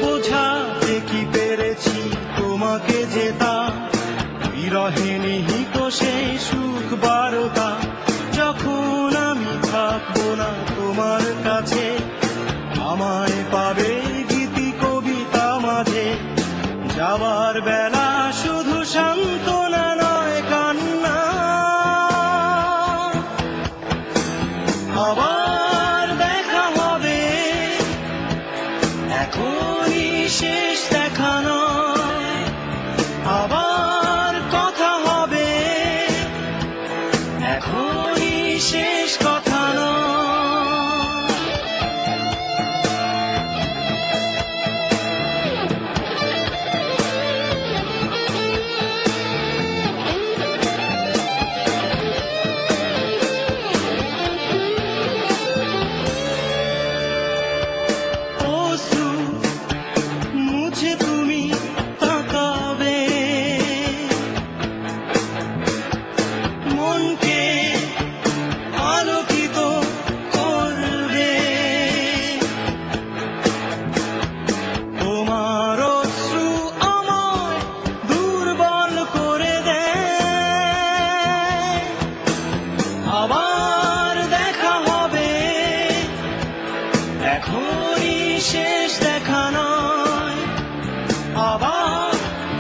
বোঝাতে কি পেরেছি তোমাকে যেতা বিরহে নিহিত সেই সুখ বারতা। যখন আমি থাকবো না তোমার কাছে, আমায় পাবে গীতি কবিতা মাঝে। যাবার বেলা শুধু সান্ত্বনা নয় কান্না, আবার দেখা হবে, এখনই শেষ দেখা নয়। আবার কথা হবে, এখনই শেষ কথা নয়। মুছে তুমি তাকাবে, মনকে আলোকিত করবে। তোমার অশ্রু আমায় দুর্বল করে দেয়। আবার দেখা হবে, এখনই শেষ দেখা নয়। আবার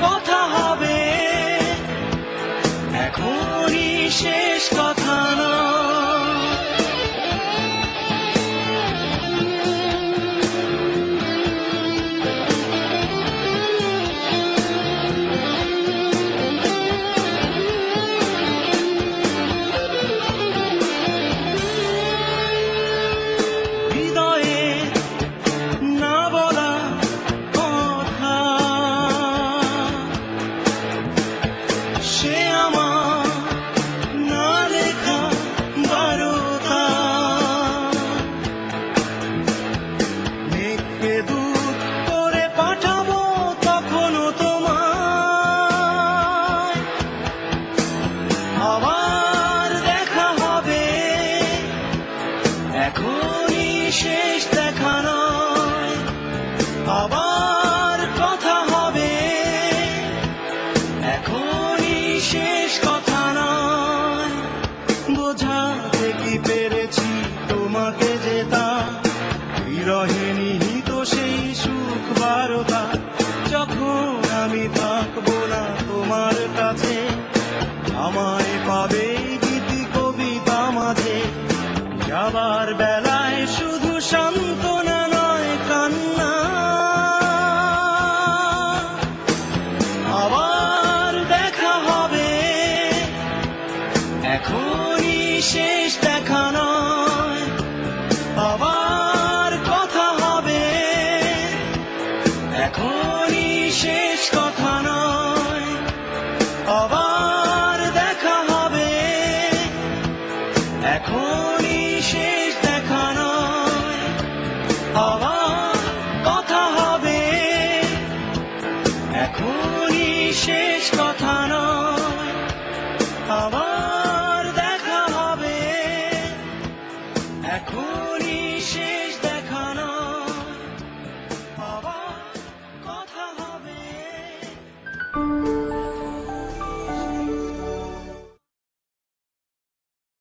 কথা হবে, এখনই শেষ কথা নয়। হৃদয়ে না বলা কথা, সে আমার না লেখা বারতা। মেঘকে দূত করে পাঠাবো তখনও তোমায়। আবার দেখা হবে, এখনই শেষ দেখা নয়। আবার কথা হবে, এখনই শেষ কথা নয়। বোঝাতে কি পেরেছি তোমাকে যেতা বিরহে নিহিত সেই সুখ বারতা। যখন আমি থাকবো না তোমার কাছে, আমায় পাবে গীতি কবিতা মাঝে। যাবার বেলায় শুধু সান্ত্বনা নয় কান্না, আবার দেখা হবে, এখনই শেষ দেখা নয়। আবার কথা হবে, এখনই শেষ কথা নয়। আবার দেখা হবে, এখনই শেষ দেখা নয়। আবার